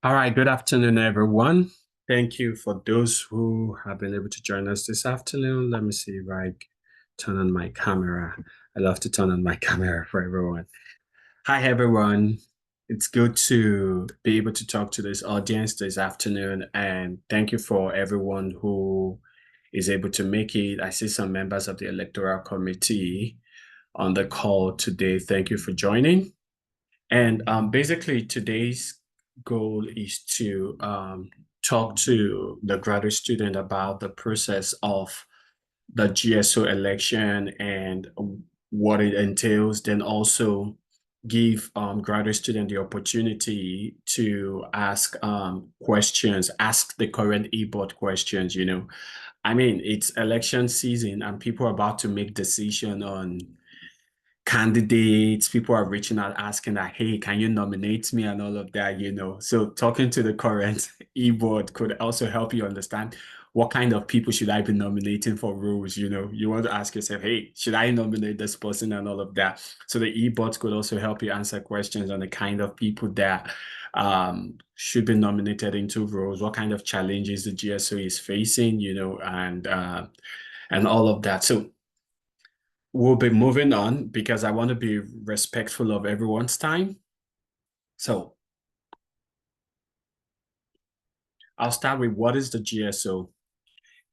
All right, good afternoon, everyone. Thank you for those who have been able to join us this afternoon. Let me see if I turn on my camera. I love to turn on my camera for everyone. Hi, everyone. It's good to be able to talk to this audience this afternoon, and thank you for everyone who is able to make it. I see some members of the Electoral Committee on the call today. Thank you for joining. And basically, today's goal is to talk to the graduate student about the process of the GSO election and what it entails, then also give graduate student the opportunity to ask questions, ask the current e-board questions, I mean, it's election season and people are about to make decision on candidates, people are reaching out asking that, hey, can you nominate me and all of that. So talking to the current e-board could also help you understand what kind of people should I be nominating for roles. You want to ask yourself, hey, should I nominate this person and all of that? So the e-boards could also help you answer questions on the kind of people that should be nominated into roles, what kind of challenges the GSO is facing, and all of that. So we'll be moving on because I want to be respectful of everyone's time. So I'll start with what is the GSO?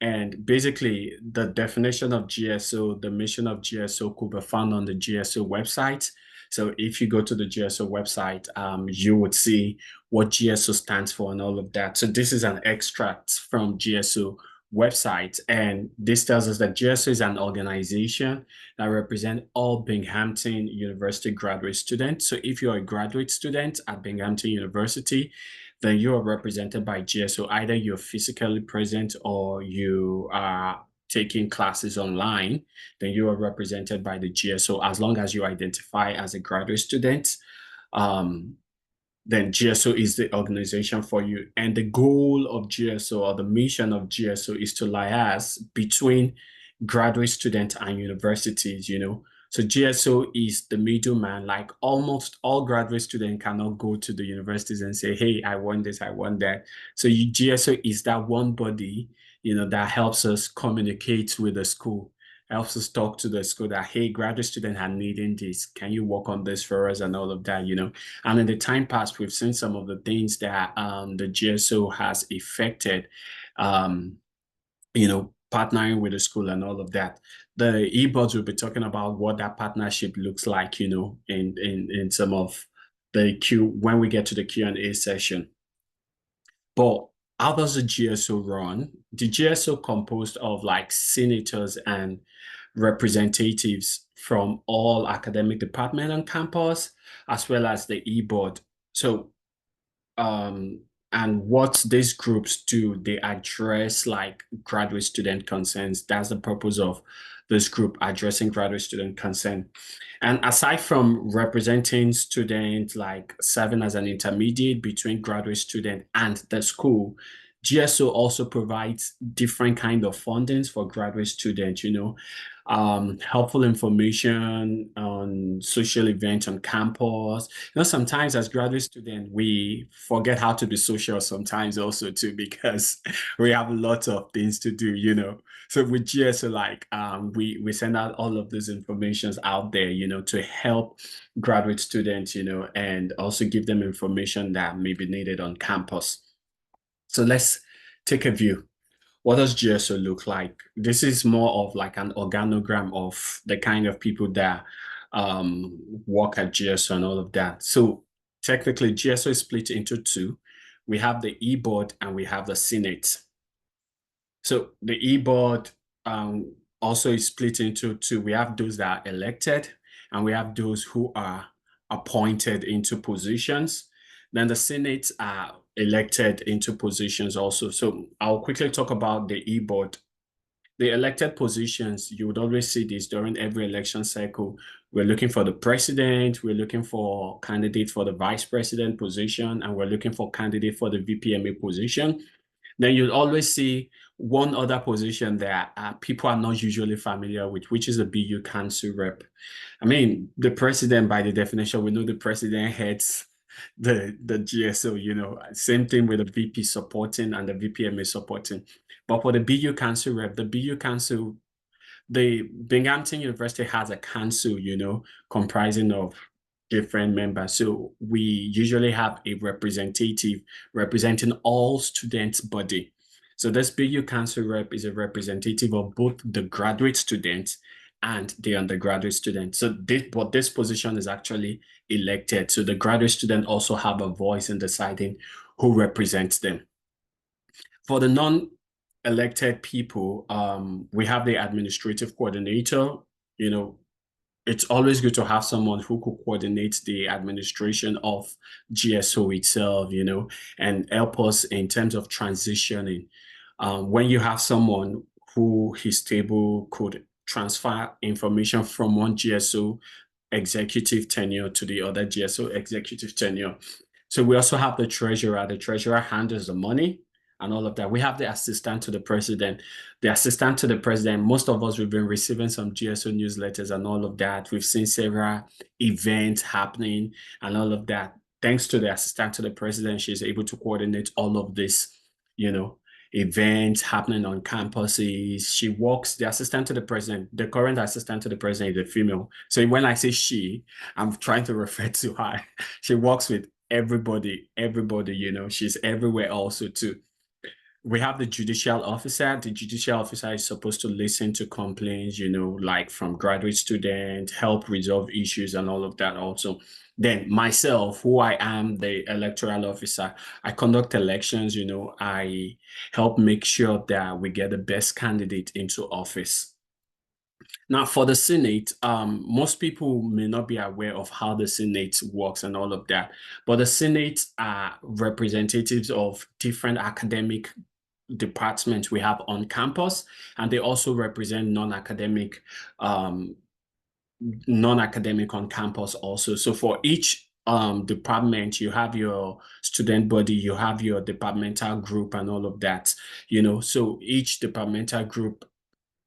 And basically, the definition of GSO, the mission of GSO could be found on the GSO website. So if you go to the GSO website, you would see what GSO stands for and all of that. So this is an extract from GSO website, and this tells us that GSO is an organization that represents all Binghamton University graduate students. So if you're a graduate student at Binghamton University, then you are represented by GSO. Either you're physically present or you are taking classes online, then you are represented by the GSO. As long as you identify as a graduate student, um, then GSO is the organization for you. And the goal of GSO or the mission of GSO is to liaise between graduate students and universities. So GSO is the middleman. Like almost all graduate students cannot go to the universities and say, hey, I want this, I want that. So GSO is that one body, that helps us communicate with the school, helps us talk to the school that, hey, graduate students are needing this. Can you work on this for us and all of that. And in the time past, we've seen some of the things that the GSO has affected, um, partnering with the school and all of that. The e-boards will be talking about what that partnership looks like, in some of the Q when we get to the Q&A session. But how does the GSO run? The GSO composed of like senators and representatives from all academic department on campus, as well as the e-board. So um, and what these groups do, they address like graduate student concerns. That's the purpose of this group, addressing graduate student concern. And aside from representing students, like serving as an intermediate between graduate student and the school, GSO also provides different kind of fundings for graduate students, helpful information on social events on campus. Sometimes as graduate students, we forget how to be social sometimes also too, because we have a lot of things to do. So with GSO, like we send out all of these informations out there, to help graduate students, and also give them information that may be needed on campus. So let's take a view. What does GSO look like? This is more of like an organogram of the kind of people that work at GSO and all of that. So technically, GSO is split into two. We have the e-board and we have the Senate. So the e-board also is split into two. We have those that are elected and we have those who are appointed into positions. Then the Senate are elected into positions also. So I'll quickly talk about the e-board. The elected positions, you would always see this during every election cycle. We're looking for the president, we're looking for candidate for the vice president position, and we're looking for candidate for the VPMA position. Then you'll always see one other position that people are not usually familiar with, which is the BU Council rep. I mean, the president, by the definition, we know the president heads the GSO, same thing with the VP supporting and the VPMA supporting. But for the BU Council rep, the BU Council, the Binghamton University has a council, comprising of different members. So we usually have a representative representing all students' body. So this BU Council rep is a representative of both the graduate students and the undergraduate students. So this position is actually elected. So the graduate student also have a voice in deciding who represents them. For the non-elected people, we have the administrative coordinator. You know, it's always good to have someone who could coordinate the administration of GSO itself, and help us in terms of transitioning. When you have someone who is stable, could transfer information from one GSO executive tenure to the other GSO executive tenure. So we also have the treasurer. The treasurer handles the money and all of that. We have the assistant to the president. The assistant to the president, most of us, we've been receiving some GSO newsletters and all of that. We've seen several events happening and all of that. Thanks to the assistant to the president, she's able to coordinate all of this, events happening on campuses. She works, the assistant to the president, the current assistant to the president is a female. So when I say she, I'm trying to refer to her. She works with everybody, she's everywhere also too. We have the judicial officer. The judicial officer is supposed to listen to complaints, like from graduate students, help resolve issues and all of that also. Then myself, who I am, the electoral officer, I conduct elections, I help make sure that we get the best candidate into office. Now, for the Senate, most people may not be aware of how the Senate works and all of that, but the Senate are representatives of different academic departments we have on campus, and they also represent non-academic on campus also. So for each department, you have your student body, you have your departmental group and all of that, so each departmental group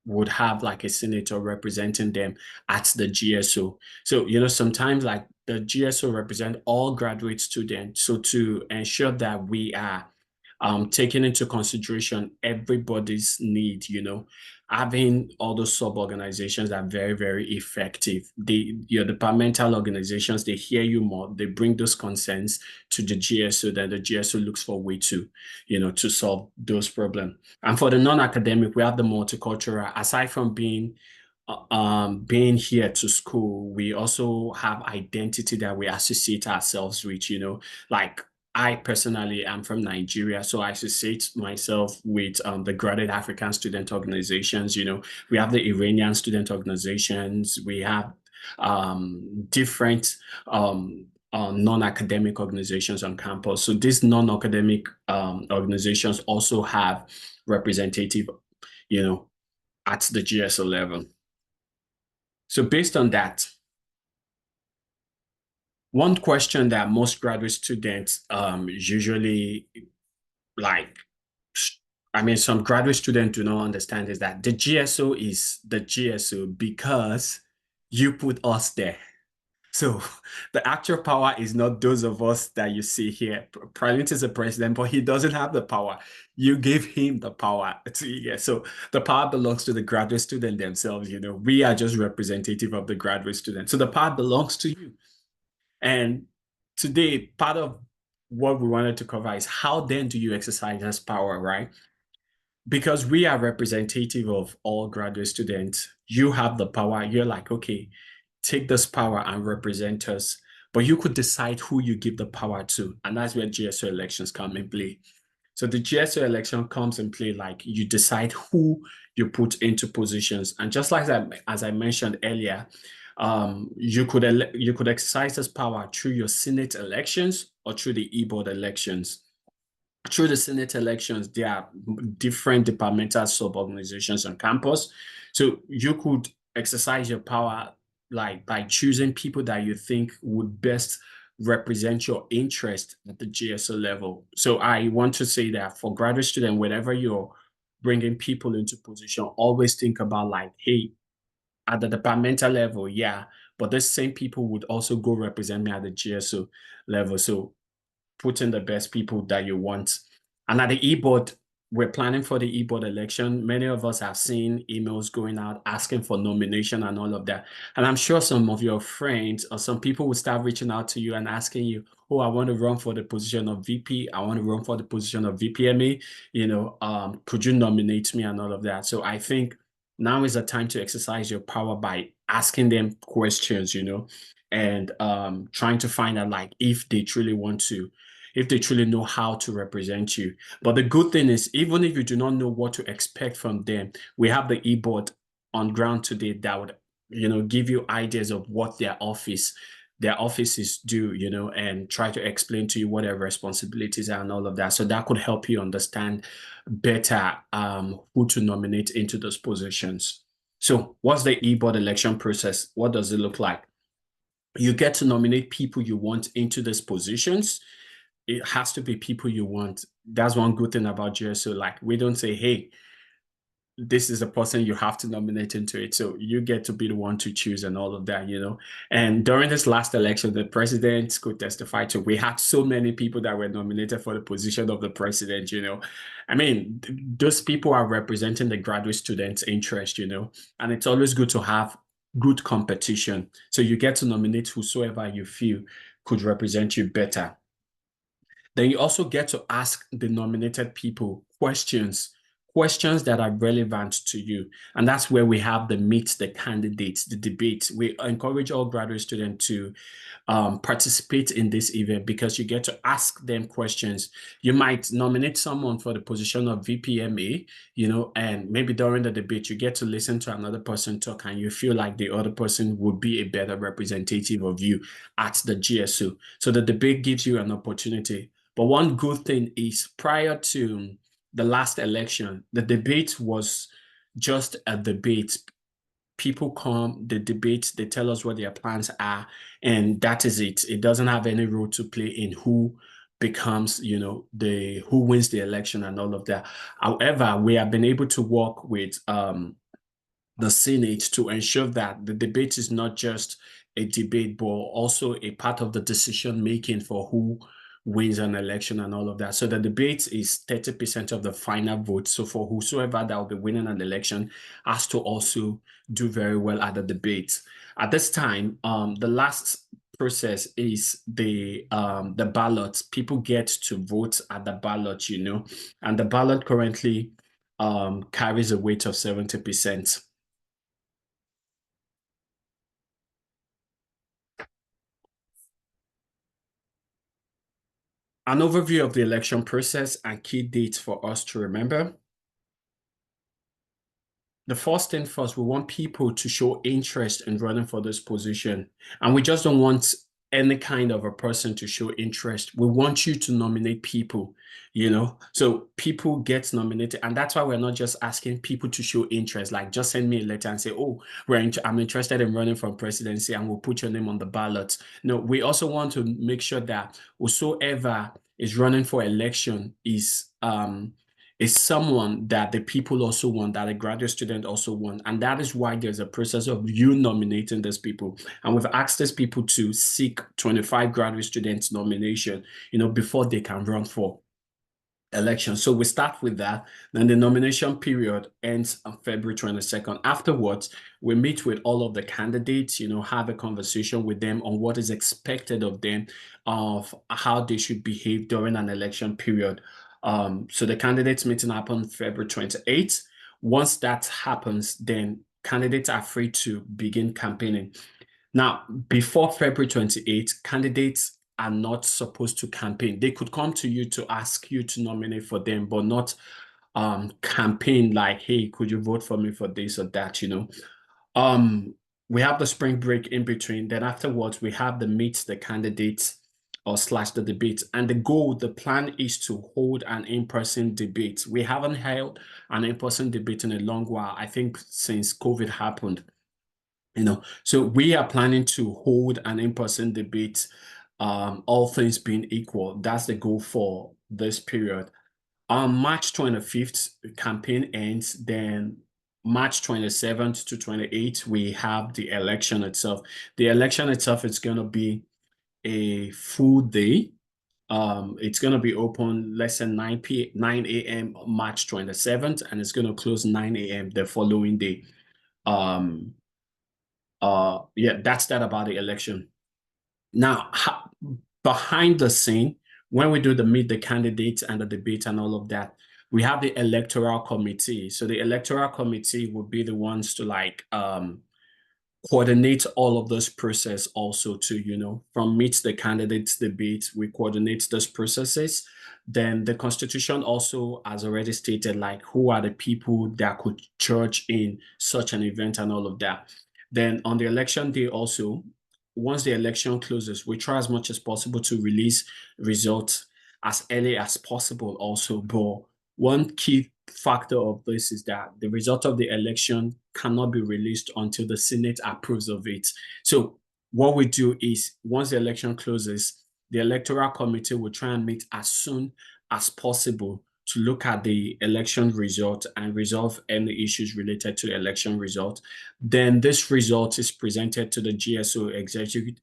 would have like a senator representing them at the GSO. So, sometimes like the GSO represent all graduate students. So to ensure that we are taking into consideration everybody's need, having all those sub-organizations are very, very effective. Your departmental organizations, they hear you more, they bring those concerns to the GSO, that the GSO looks for a way to, to solve those problems. And for the non-academic, we have the multicultural. Aside from being here to school, we also have identity that we associate ourselves with, like I personally am from Nigeria, so I associate myself with the Graduate African Student Organizations. We have the Iranian student organizations. We have different non-academic organizations on campus. So these non-academic organizations also have representative, at the GSO level. So based on that, one question that most graduate students usually some graduate students do not understand is that the GSO is the GSO because you put us there. So the actual power is not those of us that you see here. President is the president, but he doesn't have the power. You gave him the power. So the power belongs to the graduate student themselves. We are just representative of the graduate student. So the power belongs to you. And today, part of what we wanted to cover is how then do you exercise this power, right? Because we are representative of all graduate students, you have the power. You're like, okay, take this power and represent us. But you could decide who you give the power to. And that's where GSO elections come in play. So the GSO election comes in play, like you decide who you put into positions. And just like that, as I mentioned earlier, you could exercise this power through your Senate elections or through the e-board elections. Through the Senate elections, there are different departmental sub-organizations on campus. So you could exercise your power like by choosing people that you think would best represent your interest at the GSO level. So I want to say that for graduate students, whenever you're bringing people into position, always think about like, hey, at the departmental level, yeah, but these same people would also go represent me at the GSO level. So put in the best people that you want. And at the e-board, we're planning for the e-board election. Many of us have seen emails going out asking for nomination and all of that. And I'm sure some of your friends or some people will start reaching out to you and asking you, oh, I want to run for the position of VP. I want to run for the position of VPMA. Could you nominate me and all of that? So I think now is the time to exercise your power by asking them questions, and trying to find out like if they truly want to, if they truly know how to represent you. But the good thing is, even if you do not know what to expect from them, we have the e-board on ground today that would, give you ideas of what their offices do, and try to explain to you what their responsibilities are and all of that. So that could help you understand better who to nominate into those positions. So what's the e-board election process? What does it look like? You get to nominate people you want into these positions. It has to be people you want. That's one good thing about GSO. Like, we don't say, hey, this is a person you have to nominate into it. So you get to be the one to choose and all of that. And during this last election, the president could testify to, we had so many people that were nominated for the position of the president. I mean, those people are representing the graduate students' interest, and it's always good to have good competition. So you get to nominate whosoever you feel could represent you better. Then you also get to ask the nominated people questions that are relevant to you. And that's where we have the meet the candidates, the debate. We encourage all graduate students to participate in this event because you get to ask them questions. You might nominate someone for the position of VPMA, and maybe during the debate, you get to listen to another person talk and you feel like the other person would be a better representative of you at the GSO. So the debate gives you an opportunity. But one good thing is, prior to the last election, the debate was just a debate. People come, they debate, they tell us what their plans are, and that is it. It doesn't have any role to play in who becomes, who wins the election and all of that. However, we have been able to work with the Senate to ensure that the debate is not just a debate, but also a part of the decision making for who wins an election and all of that. So the debate is 30% of the final vote. So for whosoever that will be winning an election has to also do very well at the debate. At this time, the last process is the ballot. People get to vote at the ballot, and the ballot currently carries a weight of 70%. An overview of the election process and key dates for us to remember. The first thing first, we want people to show interest in running for this position. And we just don't want any kind of a person to show interest. We want you to nominate people, So people get nominated. And that's why we're not just asking people to show interest, like just send me a letter and say, oh, I'm interested in running for presidency, and we'll put your name on the ballot. No, we also want to make sure that whosoever is running for election is someone that the people also want, that a graduate student also want. And that is why there's a process of you nominating these people. And we've asked these people to seek 25 graduate students nomination, before they can run for election. So we start with that. Then the nomination period ends on February 22nd. Afterwards, we meet with all of the candidates, have a conversation with them on what is expected of them, of how they should behave during an election period. So the candidates meeting happens February 28th. Once that happens, then candidates are free to begin campaigning. Now, before February 28th, candidates are not supposed to campaign. They could come to you to ask you to nominate for them, but not campaign like, hey, could you vote for me for this or that. We have the spring break in between. Then afterwards, we have the meet the candidates or slash the debate. And the plan is to hold an in-person debate. We haven't held an in-person debate in a long while, I think since COVID happened. So we are planning to hold an in-person debate, all things being equal. That's the goal for this period. On March 25th, campaign ends. Then March 27th to 28th, we have the election itself. The election itself is going to be a full day. It's going to be open less than 9 a.m. March 27th, and it's going to close 9 a.m. the following day. Um, yeah, that's that about the election. Now, behind the scene, when we do the meet the candidates and the debate and all of that, we have the electoral committee. So the electoral committee will be the ones to like coordinate all of this process also to, from meet the candidates debate, we coordinate those processes. Then the constitution also has already stated like who are the people that could judge in such an event and all of that. Then on the election day also, once the election closes, we try as much as possible to release results as early as possible also. But one key factor of this is that the result of the election cannot be released until the Senate approves of it. So what we do is once the election closes, the electoral committee will try and meet as soon as possible to look at the election result and resolve any issues related to the election result. Then this result is presented to the GSO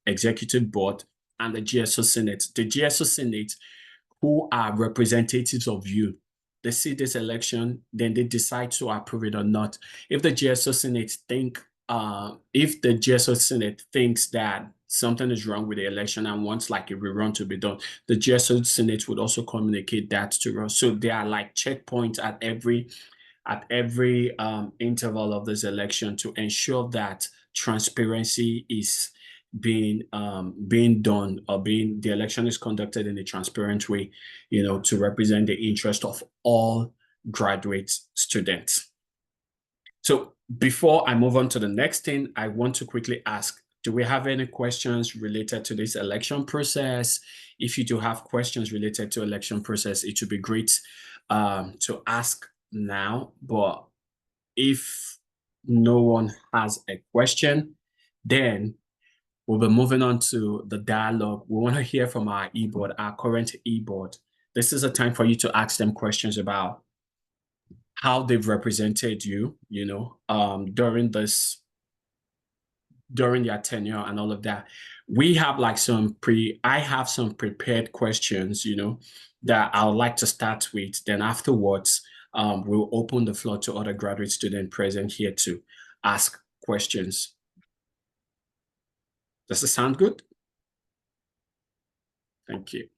executive board and the GSO Senate. The GSO Senate, who are representatives of you, they see this election, then they decide to approve it or not. If the GSO Senate thinks that something is wrong with the election and wants like a rerun to be done, the GSO Senate would also communicate that to us. So there are like checkpoints at every interval of this election to ensure that transparency is being done, or the election is conducted in a transparent way, to represent the interest of all graduate students. So before I move on to the next thing, I want to quickly ask, do we have any questions related to this election process? If you do have questions related to election process, it would be great to ask now. But if no one has a question, then we'll be moving on to the dialogue. We want to hear from our e-board, our current e-board. This is a time for you to ask them questions about how they've represented you, during their tenure and all of that. We have like I have some prepared questions, that I would like to start with. Then afterwards, we'll open the floor to other graduate students present here to ask questions. Does it sound good? Thank you.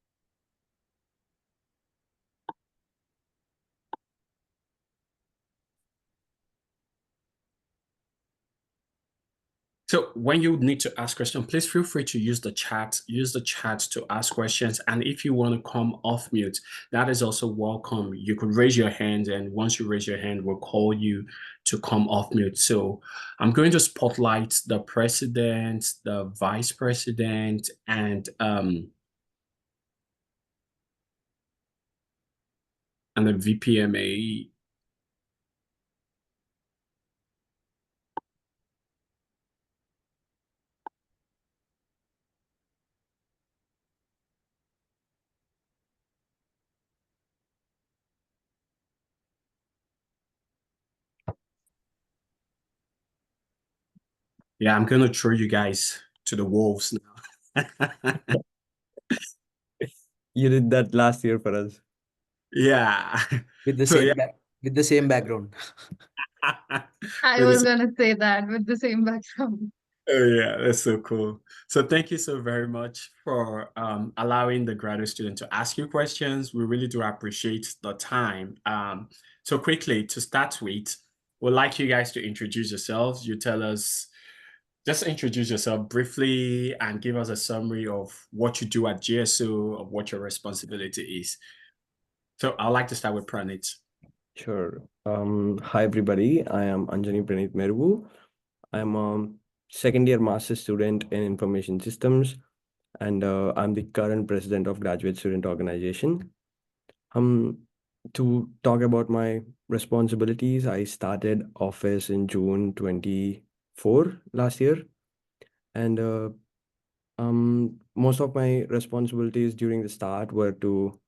So when you need to ask questions, please feel free to use the chat. Use the chat to ask questions. And if you want to come off mute, that is also welcome. You could raise your hand, and once you raise your hand, we'll call you to come off mute. So I'm going to spotlight the president, the vice president, and the VPMA. Yeah, I'm going to throw you guys to the wolves now. You did that last year for us Yeah. with the So same yeah. with the same background. I was gonna say that with the same background. Oh yeah, that's so cool. So thank you so very much for allowing the graduate student to ask you questions. We really do appreciate the time. So quickly to start with, we'd like you guys to introduce yourselves. Just introduce yourself briefly and give us a summary of what you do at GSO, of what your responsibility is. So I'd like to start with Pranit. Sure. Hi, everybody. I am Anjani Pranit Mervu. I'm a second-year master's student in information systems, and I'm the current president of Graduate Student Organization. To talk about my responsibilities, I started office in June 24 last year, and most of my responsibilities during the start were to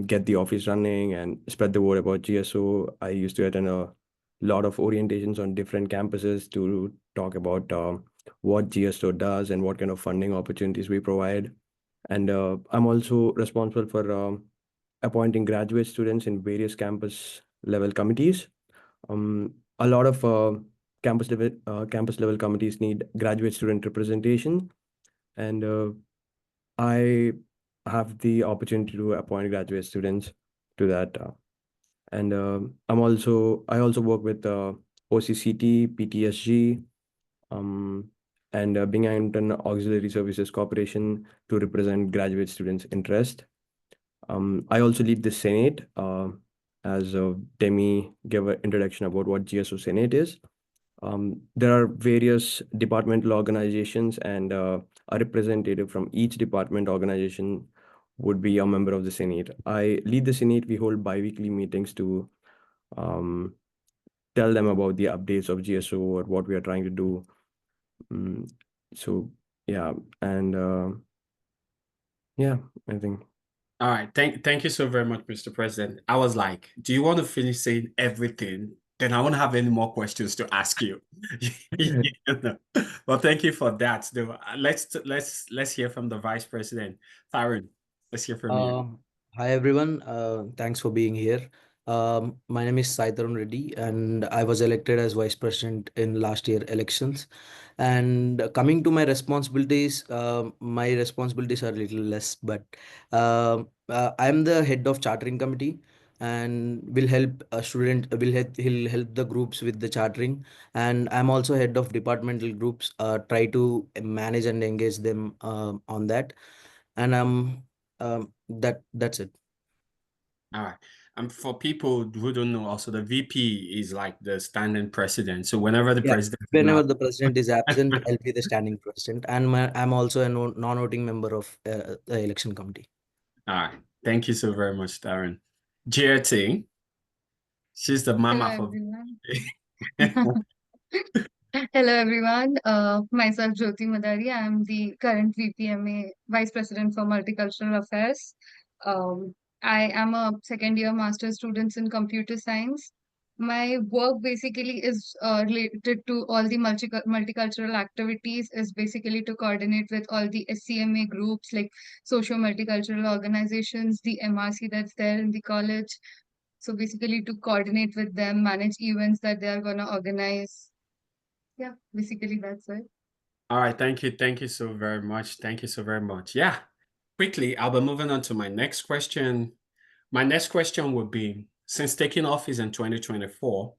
get the office running and spread the word about GSO. I used to attend a lot of orientations on different campuses to talk about what GSO does and what kind of funding opportunities we provide. And I'm also responsible for appointing graduate students in various campus level committees. A lot of campus level committees need graduate student representation, and I have the opportunity to appoint graduate students to that. And I also work with OCCT, PTSG, um, and Binghamton Auxiliary Services Corporation to represent graduate students' interest. I also lead the Senate, as Demi gave an introduction about what GSO Senate is. There are various departmental organizations, and a representative from each department organization would be a member of the Senate. I lead the Senate. We hold bi-weekly meetings to um, tell them about the updates of GSO or what we are trying to do. Mm, so yeah, and yeah, I think. All right. Thank you so very much, Mr. President. I was like, do you want to finish saying everything? Then I won't have any more questions to ask you. You know? Well, thank you for that. Though. Let's hear from the Vice President. Farron, let's hear from you. Uh, Hi everyone. Thanks for being here. My name is Saitaran Reddy, and I was elected as vice president in last year elections. And coming to my responsibilities are a little less, but I'm the head of chartering committee, and he'll help the groups with the chartering. And I'm also head of departmental groups, try to manage and engage them on that. And that's it. All right. For people who don't know, also the VP is like the standing president. So whenever the Yeah. president is Whenever not. the president is absent, I'll be the standing president, and I'm also a non-voting member of the election committee. All right. Thank you so very much, Darren. JT, she's the Hello, mama for. everyone. Hello, everyone. Myself, Jyoti Madari. I'm the current VPMA Vice President for Multicultural Affairs. Um, I am a second year master's student in computer science. My work basically is related to all the multicultural activities, is basically to coordinate with all the SCMA groups like socio multicultural organizations, the MRC that's there in the college. So basically to coordinate with them, manage events that they are going to organize. Yeah, basically that's it. All right, thank you. Thank you so very much. Thank you so very much. Yeah, quickly, I'll be moving on to my next question. My next question would be, since taking office in 2024,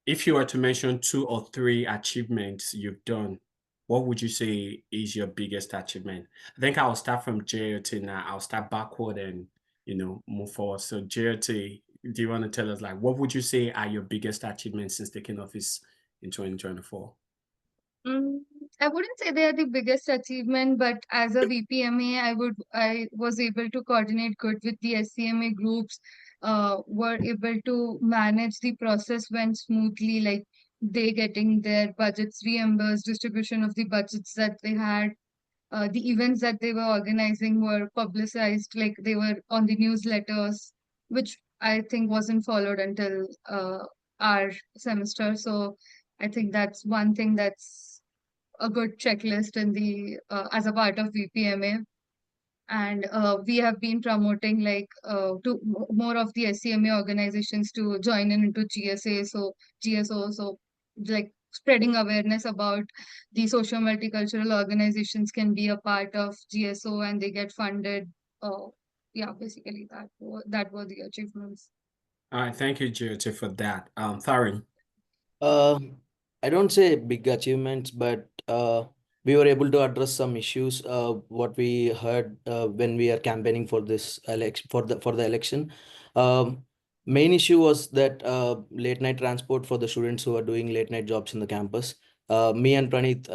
if you were to mention 2 or 3 achievements you've done, what would you say is your biggest achievement? I think I'll start from JOT now. I'll start backward and, move forward. So JOT, do you want to tell us, like, what would you say are your biggest achievements since taking office in 2024? Mm, I wouldn't say they are the biggest achievement, but as a VPMA, I was able to coordinate good with the SCMA groups, were able to manage the process went smoothly, like they getting their budgets reimbursed, distribution of the budgets that they had. The events that they were organizing were publicized, like they were on the newsletters, which I think wasn't followed until our semester. So I think that's one thing that's a good checklist in the as a part of VPMA. And we have been promoting like more of the SCMA organizations to join in into GSA, so GSO, so like spreading awareness about the social multicultural organizations can be a part of GSO and they get funded. Uh, yeah, basically that were the achievements. All right, thank you, JOT, for that. Tharin. Uh, I don't say big achievements, but we were able to address some issues. What we heard when we are campaigning for this election for the election. Main issue was that late night transport for the students who are doing late night jobs in the campus. Me and Pranit,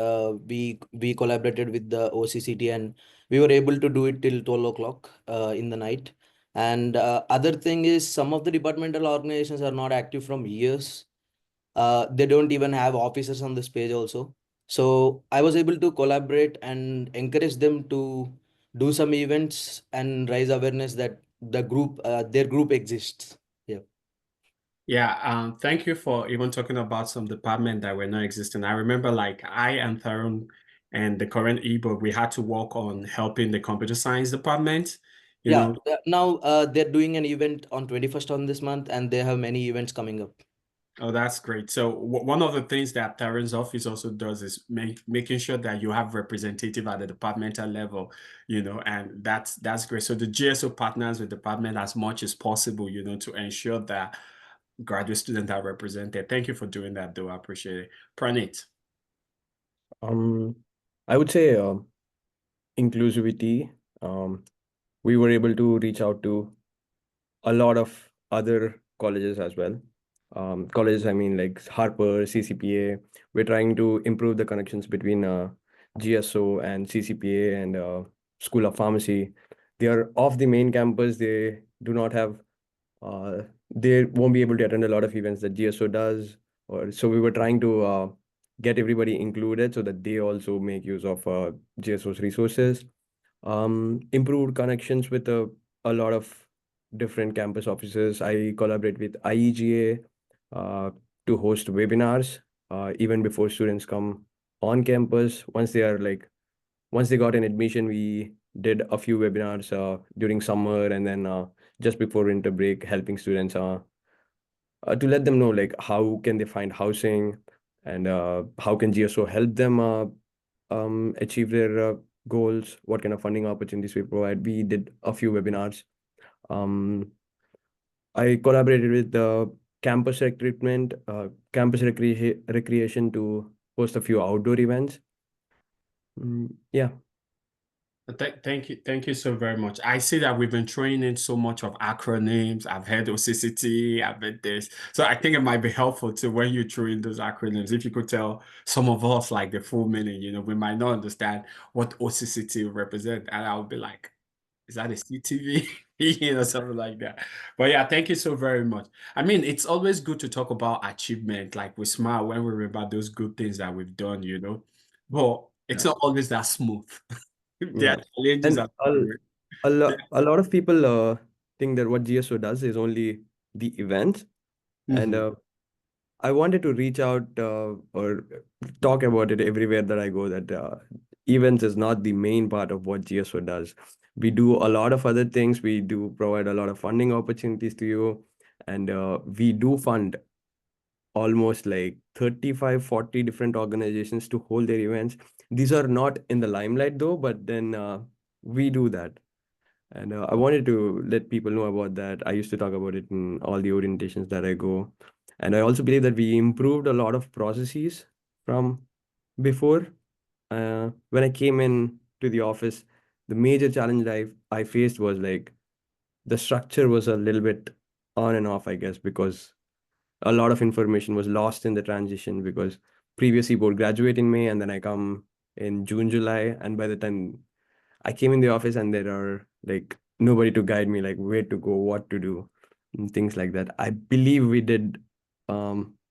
we collaborated with the OCCT, and we were able to do it till 12 o'clock in the night. And other thing is, some of the departmental organizations are not active from years. They don't even have officers on this page also. So I was able to collaborate and encourage them to do some events and raise awareness that their group exists. Yeah. Yeah, thank you for even talking about some department that were not existing. I remember like I and Tharun and the current ebook, we had to work on helping the computer science department, you Yeah, know. now they're doing an event on 21st on this month, and they have many events coming up. Oh, that's great. So one of the things that Taryn's office also does is making sure that you have representative at the departmental level, and that's great. So the GSO partners with department as much as possible, to ensure that graduate students are represented. Thank you for doing that, though. I appreciate it. Pranit. I would say inclusivity. We were able to reach out to a lot of other colleges as well. Colleges, I mean, like Harper, CCPA. We're trying to improve the connections between GSO and CCPA and School of Pharmacy. They are off the main campus. They do not have, they won't be able to attend a lot of events that GSO does. Or so we were trying to get everybody included so that they also make use of GSO's resources. Improved connections with a lot of different campus offices. I collaborate with IEGA to host webinars even before students come on campus. Once they got an admission, we did a few webinars during summer and then just before winter break, helping students to let them know like how can they find housing and how can GSO help them achieve their goals, what kind of funding opportunities we provide. We did a few webinars. I collaborated with the campus recreation to host a few outdoor events. Yeah. Thank you so very much. I see that we've been throwing in so much of acronyms. I've heard OCCT, I've heard this. So I think it might be helpful to when you throw in those acronyms, if you could tell some of us like the full meaning, we might not understand what OCCT will represent. And I'll be like, is that a CTV? Something like that. But yeah, thank you so very much. I mean, it's always good to talk about achievement. Like we smile when we remember those good things that we've done. But it's Yeah. not always that smooth. There are Yeah. challenges And along the way. Yeah. a lot of people think that what GSO does is only the events. And Mhm. I wanted to reach out or talk about it everywhere that I go, that events is not the main part of what GSO does. We do a lot of other things. We do provide a lot of funding opportunities to you. And we do fund almost like 35, 40 different organizations to hold their events. These are not in the limelight though, but then we do that. And I wanted to let people know about that. I used to talk about it in all the orientations that I go. And I also believe that we improved a lot of processes from before. When I came in to the office, the major challenge I faced was like the structure was a little bit on and off, I guess, because a lot of information was lost in the transition because previous board graduate in May and then I come in June, July. And by the time I came in the office and there are like nobody to guide me, like where to go, what to do, and things like that. I believe we did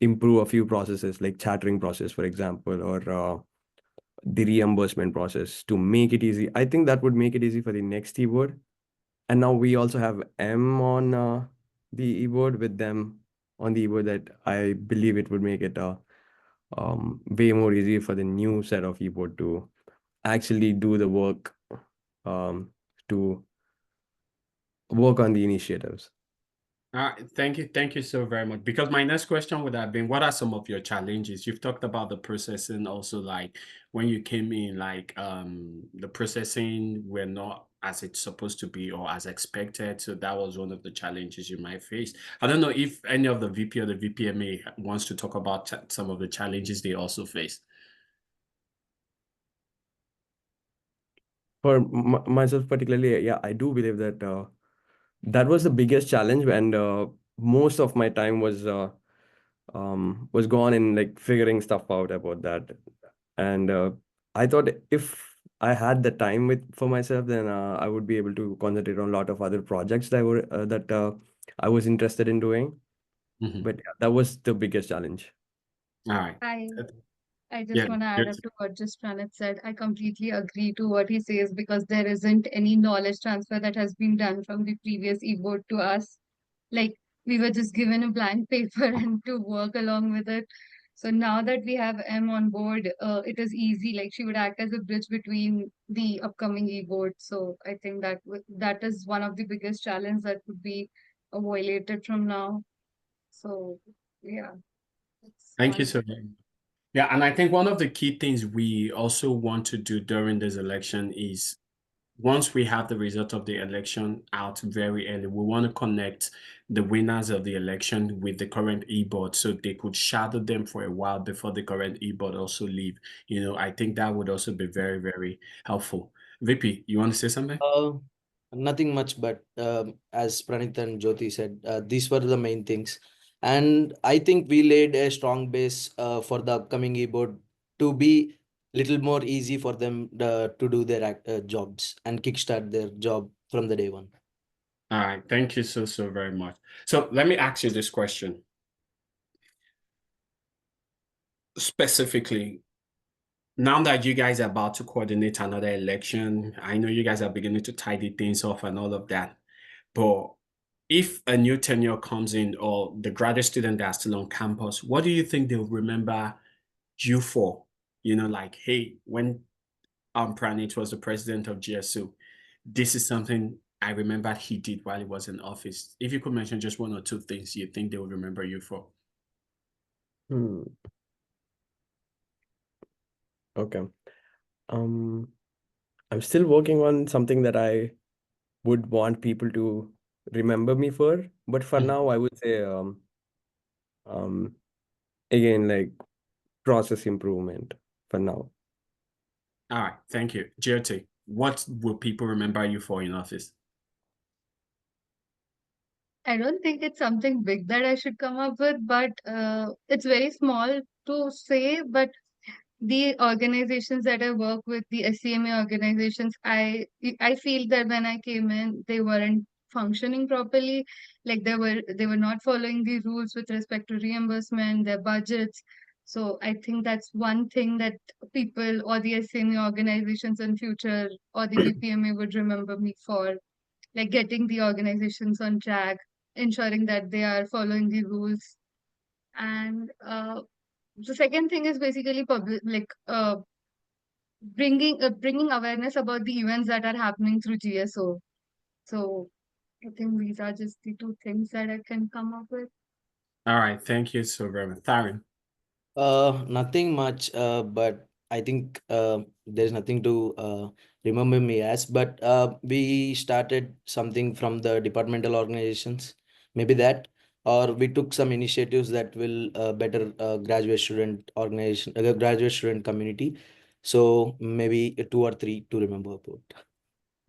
improve a few processes like chattering process, for example, or the reimbursement process to make it easy. I think that would make it easy for the next board. And now we also have M on the e-board with them on the e-board that I believe it would make it way more easy for the new set of e-board to actually do the work um, to work on the initiatives. Thank you so very much. Because my next question would have been, what are some of your challenges? You've talked about the processing, also like when you came in, like the processing were not as it's supposed to be or as expected. So that was one of the challenges you might face. I don't know if any of the VP or the VPMA wants to talk about some of the challenges they also face. For myself particularly, yeah, I do believe that that was the biggest challenge, and most of my time was gone in like figuring stuff out about that. And I thought if I had the time for myself, then I would be able to concentrate on a lot of other projects that I was interested in doing. Mhm. But yeah, that was the biggest challenge. All right. I Yeah. just want to add up to what just Pranit said. I completely agree to what he says because there isn't any knowledge transfer that has been done from the previous e-board to us. Like we were just given a blank paper and to work along with it. So now that we have M on board, it is easy. Like she would act as a bridge between the upcoming e-board. So I think that is one of the biggest challenge that would be violated from now. So yeah, it's Thank you one. so much. Yeah, and I think one of the key things we also want to do during this election is once we have the result of the election out very early, we want to connect the winners of the election with the current e-board so they could shadow them for a while before the current e-board also leave. I think that would also be very, very helpful. VP, you want to say something? Nothing much, but as Pranit and Jyoti said, these were the main things. And I think we laid a strong base for the upcoming e-board to be little more easy for them to do their jobs and kickstart their job from the day one. All right. Thank you so very much. So let me ask you this question. Specifically, now that you guys are about to coordinate another election, I know you guys are beginning to tidy things off and all of that. But if a new tenure comes in or the graduate student that are still on campus, what do you think they'll remember you for? Like, hey, when Pranit was the president of GSO, this is something I remember he did while he was in office. If you could mention just one or two things you think they will remember you for. Okay. I'm still working on something that I would want people to remember me for, but for now, I would say um again, like process improvement for now. All right, thank you. Jyoti, what will people remember you for in office? I don't think it's something big that I should come up with, but it's very small to say. But the organizations that I work with, the SCMA organizations, I feel that when I came in, they weren't functioning properly. Like they were not following the rules with respect to reimbursement, their budgets. So I think that's one thing that people or the SCMA organizations in future or the VPMA would remember me for, like getting the organizations on track, ensuring that they are following the rules. And the second thing is basically public, like bringing awareness about the events that are happening through GSO. So I think these are just the two things that I can come up with. All right, thank you so very much. Tharin. Nothing much, but I think there's nothing to remember me as. But we started something from the departmental organizations, maybe that, or we took some initiatives that will better graduate student organization, graduate student community. So maybe two or three to remember about.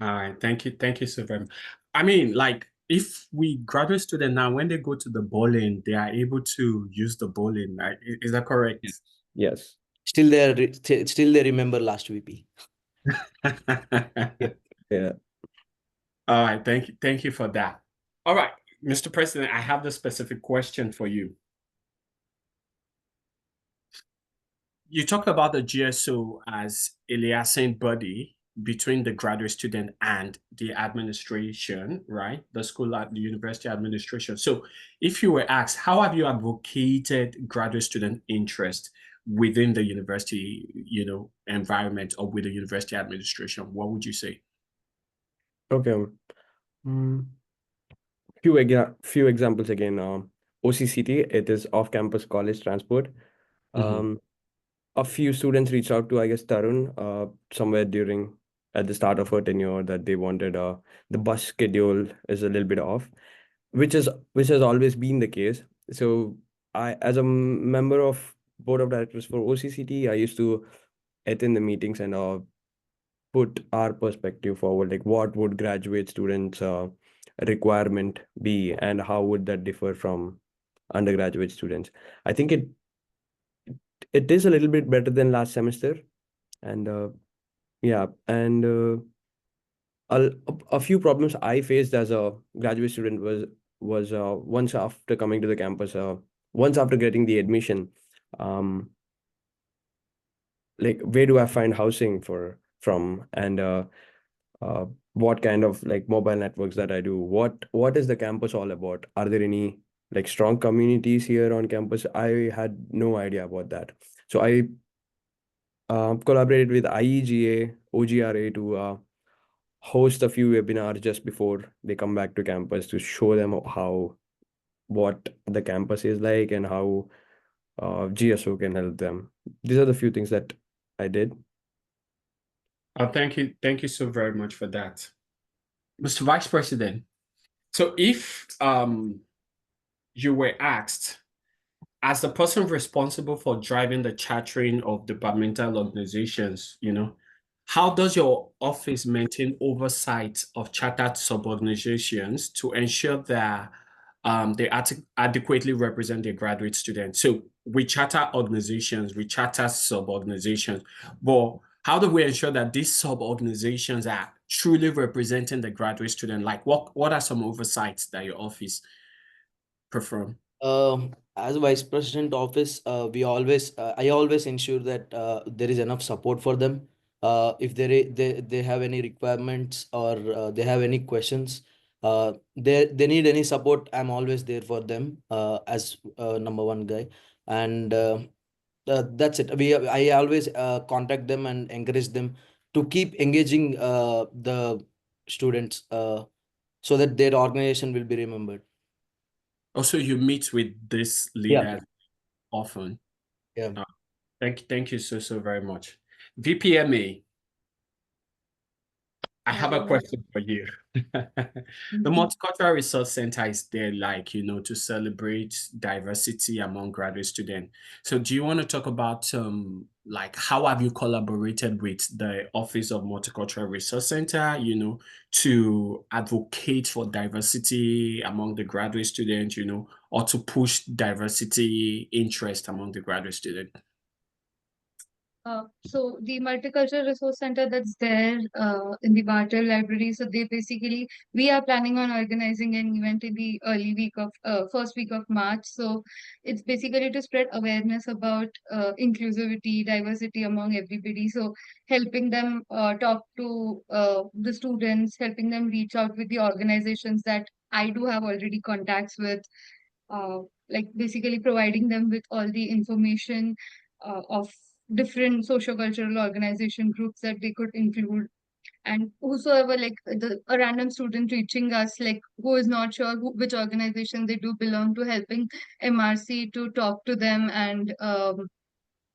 All right, thank you so very much. I mean, like if we graduate student now, when they go to the bowling, they are able to use the bowling. Right? Is that correct? Yes. Still there, still they remember last VP. Yeah. All right, thank you for that. All right, Mr. President, I have the specific question for you. You talked about the GSO as a liaison body between the graduate student and the administration, right? The school, the university administration. So if you were asked, how have you advocated graduate student interest within the university, environment or with the university administration? What would you say? Okay. Few examples again. OCCT, it is off-campus college transport. A few students reached out to, I guess, Tarun, somewhere at the start of her tenure, that they wanted the bus schedule is a little bit off, which has always been the case. So as a member of board of directors for OCCT, I used to attend the meetings and put our perspective forward, like what would graduate students requirement be and how would that differ from undergraduate students. I think it is a little bit better than last semester, and yeah, and a few problems I faced as a graduate student was once after coming to the campus, once after getting the admission, um like where do I find housing from, and what kind of like mobile networks that I do, what is the campus all about, are there any like strong communities here on campus. I had no idea about that. So I collaborated with IEGA, OGRA to host a few webinars just before they come back to campus to show them what the campus is like and how GSO can help them. These are the few things that I did. Thank you so very much for that, Mr. Vice President. So if you were asked, as the person responsible for driving the chartering of departmental organizations, how does your office maintain oversight of chartered sub-organizations to ensure that they adequately represent their graduate students? So we charter organizations, we charter sub-organizations, but how do we ensure that these sub-organizations are truly representing the graduate student? Like what are some oversights that your office perform? As a vice president office, I always ensure that there is enough support for them. If they have any requirements or they have any questions, they need any support, I'm always there for them as number one guy. And that's it. I always contact them and encourage them to keep engaging the students so that their organization will be remembered. Also, you meet with this leader often. Yeah. Thank you so very much. VPMA, I have a question for you. The Multicultural Resource Center is there, like, to celebrate diversity among graduate students. So do you want to talk about, like, how have you collaborated with the Office of Multicultural Resource Center, to advocate for diversity among the graduate students, or to push diversity interest among the graduate students? So the Multicultural Resource Center that's there in the Bartel Library, so we are planning on organizing an event in the first week of March. So it's basically to spread awareness about inclusivity, diversity among everybody. So helping them talk to the students, helping them reach out with the organizations that I do have already contacts with, uh, like basically providing them with all the information of different socio-cultural organization groups that they could include, and whosoever, like a random student reaching us, like who is not sure which organization they do belong to, helping MRC to talk to them and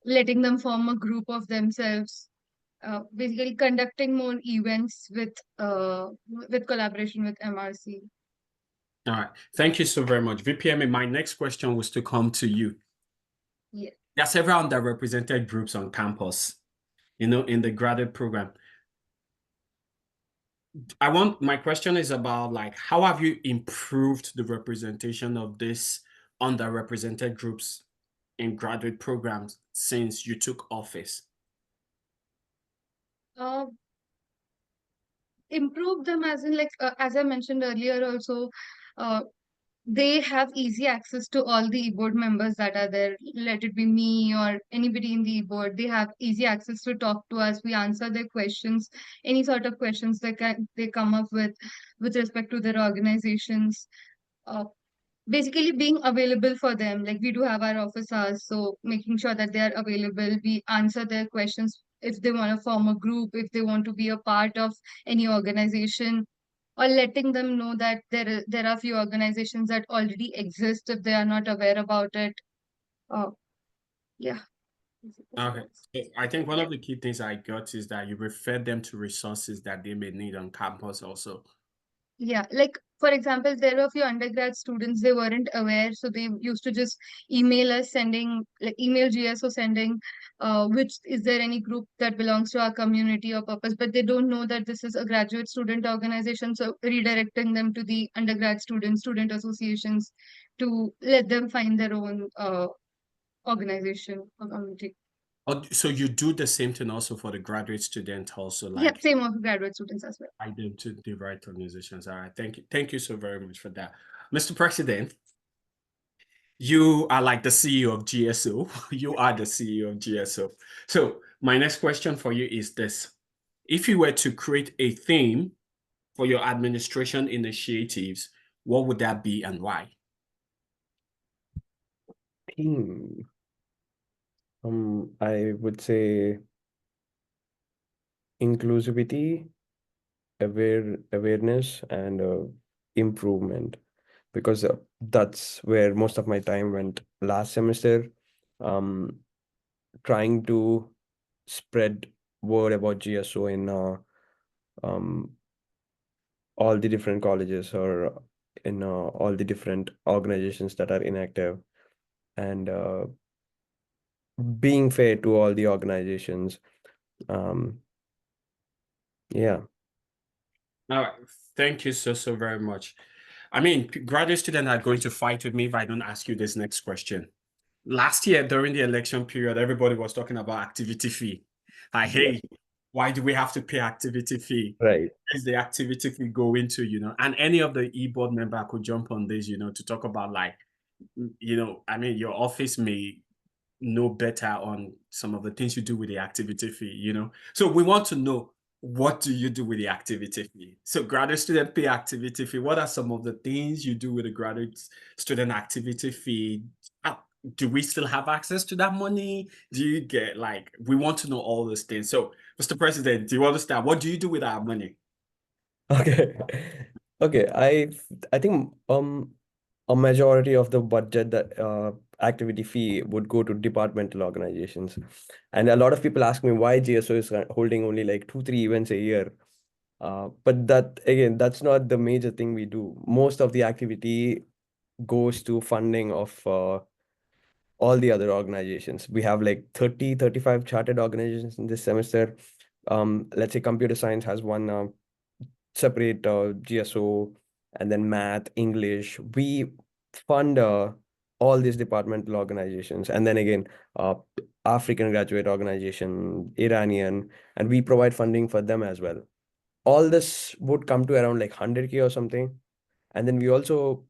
letting them form a group of themselves, basically conducting more events with collaboration with MRC. All right. Thank you so very much. VPMA, my next question was to come to you. Yeah. There are several underrepresented groups on campus, in the graduate program. My question is about, like, how have you improved the representation of these underrepresented groups in graduate programs since you took office? Improve them as in, like, as I mentioned earlier also, they have easy access to all the board members that are there, let it be me or anybody in the board. They have easy access to talk to us. We answer their questions, any sort of questions they come up with respect to their organizations. Basically being available for them, like we do have our office hours, so making sure that they are available, we answer their questions if they want to form a group, if they want to be a part of any organization, or letting them know that there are few organizations that already exist if they are not aware about it. Yeah. Okay. So I think one of the key things I got is that you refer them to resources that they may need on campus also. Yeah, like for example, there were a few undergrad students, they weren't aware, so they used to just email us, email GSO sending, which is there any group that belongs to our community or purpose, but they don't know that this is a graduate student organization, so redirecting them to the undergrad student associations to let them find their own organization or community. Oh, so you do the same thing also for the graduate student also, Yeah, like same of graduate students as well. guide them to the right organizations. All right, thank you so very much for that. Mr. President, you are like the CEO of GSO. You are the CEO of GSO. So my next question for you is this. If you were to create a theme for your administration initiatives, what would that be and why? Theme. I would say inclusivity, awareness, and improvement, because that's where most of my time went last semester. Um, Trying to spread word about GSO in um, all the different colleges, or in all the different organizations that are inactive, and being fair to all the organizations. Um, yeah. Now, thank you so very much. I mean, graduate students are going to fight with me if I don't ask you this next question. Last year, during the election period, everybody was talking about activity fee. Like, Yeah. hey, why do we have to pay activity fee? Right. Is the activity fee go into, and any of the e-board member could jump on this, to talk about like, I mean, your office may know better on some of the things you do with the activity fee. So we want to know, what do you do with the activity fee? So graduate student pay activity fee. What are some of the things you do with the graduate student activity fee? Uh, Do we still have access to that money? Do you get like, we want to know all these things. So, Mr. President, do you understand? What do you do with our money? Okay. Okay. I think a majority of the budget, that activity fee, would go to departmental organizations. And a lot of people ask me why GSO is holding only like 2-3 events a year. But that, again, that's not the major thing we do. Most of the activity goes to funding of all the other organizations. We have like 35 chartered organizations in this semester. Let's say computer science has one separate GSO, and then math, English. We fund all these departmental organizations, and then again, uh, African graduate organization, Iranian, and we provide funding for them as well. All this would come to around like 100K or something. And then we also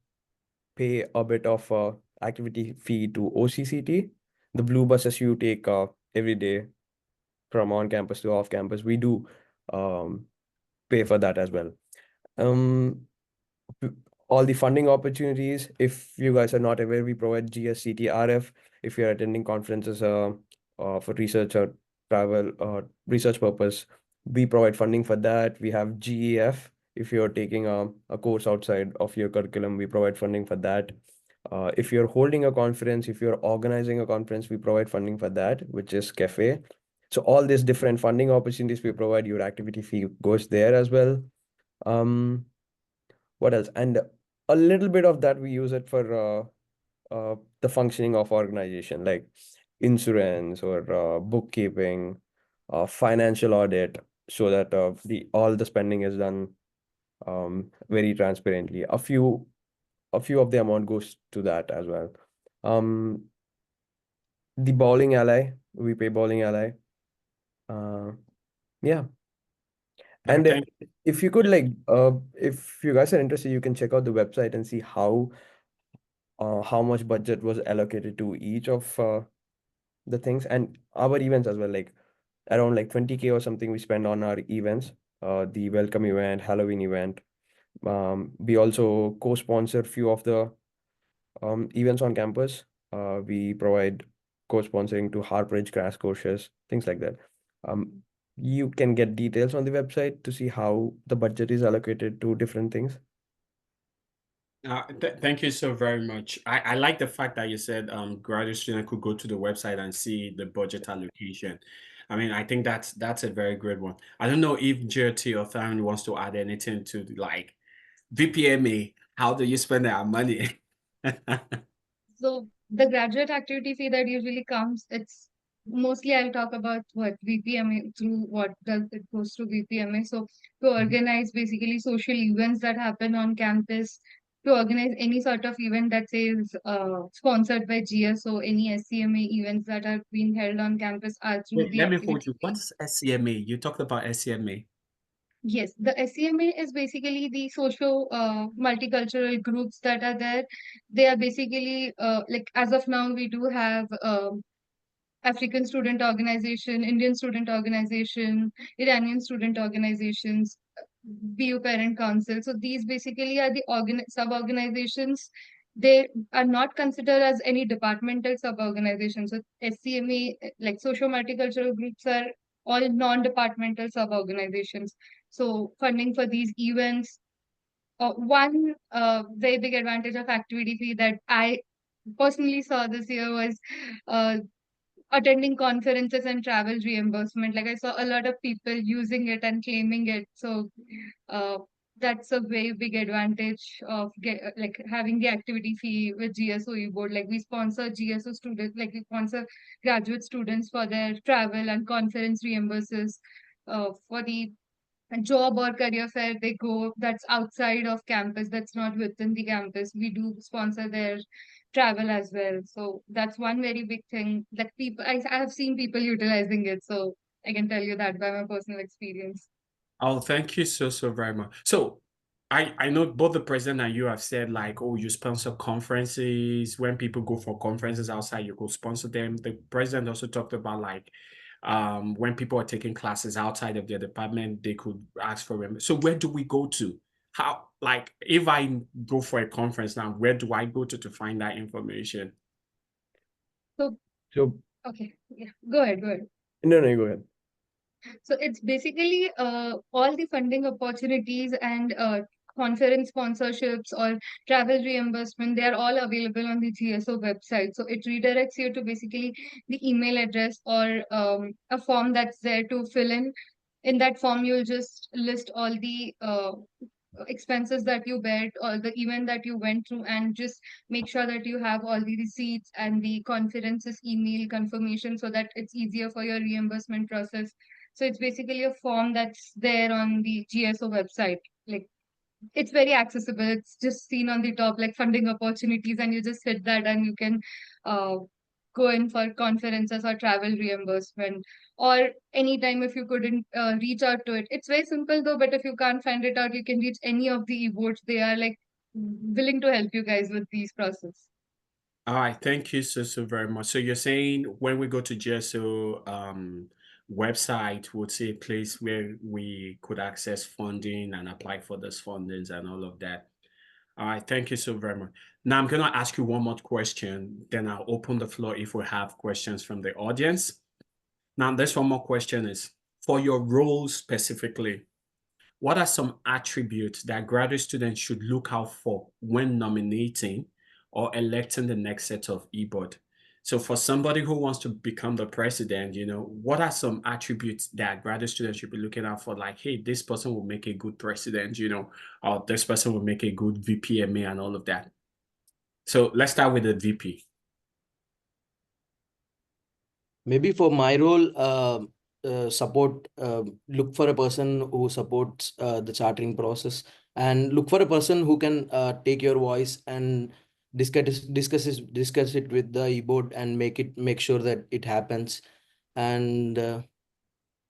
pay a bit of activity fee to OCCT, the blue buses you take every day from on campus to off campus. We do um, pay for that as well. Um, all the funding opportunities. If you guys are not aware, we provide GSCTRF if you're attending conferences for research or travel or research purpose. We provide funding for that. We have GEF if you're taking a course outside of your curriculum. We provide funding for that. If you're holding a conference, if you're organizing a conference, we provide funding for that, which is CAFE. So all these different funding opportunities we provide, your activity fee goes there as well. Um, what else? And a little bit of that we use it for the functioning of organization, like insurance or bookkeeping, financial audit, so that the all the spending is done very transparently. A few of the amount goes to that as well. Um, the bowling alley, we pay bowling alley. Uh, yeah. And Thank if you could if you guys are interested, you can check out the website and see how much budget was allocated to each of the things, and our events as well, like around like 20K or something we spend on our events, the welcome event, Halloween event. We also co-sponsor few of the events on campus. We provide co-sponsoring to Harbridge crash courses, things like that. Um, you can get details on the website to see how the budget is allocated to different things. Thank you so very much. I like the fact that you said graduate student could go to the website and see the budget allocation. I mean, I think that's a very great one. I don't know if JT or family wants to add anything to like VPMA. How do you spend our money? So the graduate activity fee that usually comes, it's mostly I'll talk about what VPMA through what does it goes through VPMA. So to organize basically social events that happen on campus, to organize any sort of event that says sponsored by GSO, any SCMA events that are being held on campus are through Wait, the let me hold activity you. fee. What's SCMA? You talked about SCMA. Yes, the SCMA is basically the social multicultural groups that are there. They are basically like as of now we do have African student organization, Indian student organization, Iranian student organizations, BU parent council. So these basically are the sub organizations they are not considered as any departmental sub-organizations. So SCMA, like socio-multicultural groups, are all non-departmental sub-organizations. So funding for these events, one very big advantage of activity fee that I personally saw this year was uh, attending conferences and travel reimbursement. Like I saw a lot of people using it and claiming it. So uh, that's a very big advantage of like having the activity fee with GSO board. Like we sponsor GSO students, like we sponsor graduate students for their travel and conference reimburses. For the job or career fair they go that's outside of campus, that's not within the campus, we do sponsor their travel as well. So that's one very big thing that people I have seen people utilizing it, so I can tell you that by my personal experience. Oh, thank you so very much. So I know both the president and you have said like, oh, you sponsor conferences. When people go for conferences outside, you go sponsor them. The president also talked about like when people are taking classes outside of their department, they could ask for them. So where do we go to? How, like, if I go for a conference now, where do I go to find that information? So So okay, yeah, go ahead, go ahead. no, go ahead. So it's basically all the funding opportunities and conference sponsorships or travel reimbursement, they are all available on the GSO website. So it redirects you to basically the email address or a form that's there to fill in. In that form, you'll just list all the expenses that you bear or the event that you went through, and just make sure that you have all the receipts and the conferences email confirmation so that it's easier for your reimbursement process. So it's basically a form that's there on the GSO website. Like it's very accessible. It's just seen on the top like funding opportunities, and you just hit that and you can uh, go in for conferences or travel reimbursement. Or anytime if you couldn't reach out to it, it's very simple though. But if you can't find it out, you can reach any of the e-boards. They are like willing to help you guys with these process. All right, thank you so very much. So you're saying when we go to GSO website, we'll see a place where we could access funding and apply for those fundings and all of that. All right, thank you so very much. Now I'm gonna ask you one more question, then I'll open the floor if we have questions from the audience. Now, this one more question is, for your role specifically, what are some attributes that graduate students should look out for when nominating or electing the next set of e-board? So for somebody who wants to become the president, what are some attributes that graduate students should be looking out for? Like, hey, this person will make a good president, or this person will make a good VPMA and all of that. So let's start with the VP. Maybe for my role, support, look for a person who supports the chartering process, and look for a person who can take your voice and discuss it with the e-board and make sure that it happens. And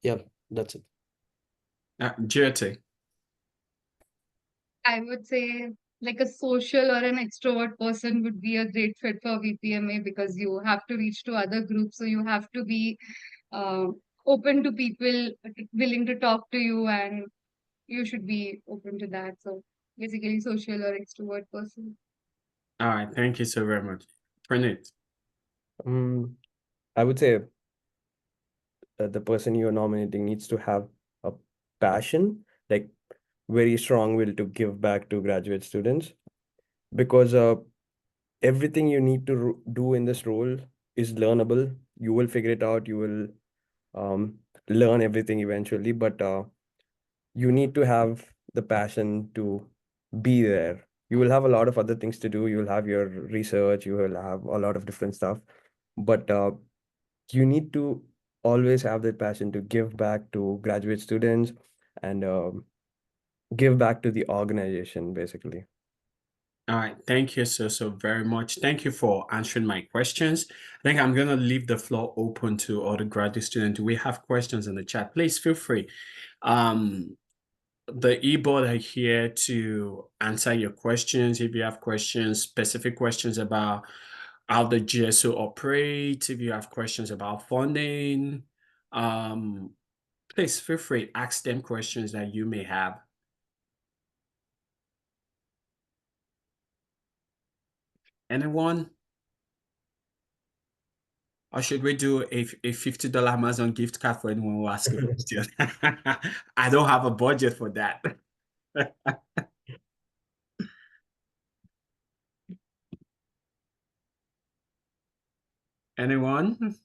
yeah, that's it. Jyoti. I would say like a social or an extrovert person would be a great fit for VPMA because you have to reach to other groups. So you have to be uh, open to people willing to talk to you, and you should be open to that. So basically, social or extrovert person. All right, thank you so very much. Pranit. I would say the person you're nominating needs to have a passion, like very strong will to give back to graduate students, because everything you need to do in this role is learnable. You will figure it out. You will learn everything eventually, but you need to have the passion to be there. You will have a lot of other things to do. You will have your research. You will have a lot of different stuff, but you need to always have that passion to give back to graduate students and give back to the organization, basically. All right, thank you so very much. Thank you for answering my questions. I think I'm gonna leave the floor open to other graduate students. Do we have questions in the chat? Please feel free. The e-board are here to answer your questions. If you have questions, specific questions about how the GSO operates, if you have questions about funding, please feel free, ask them questions that you may have. Anyone? Or should we do a $50 Amazon gift card for anyone who asks a question? I don't have a budget for that. Anyone?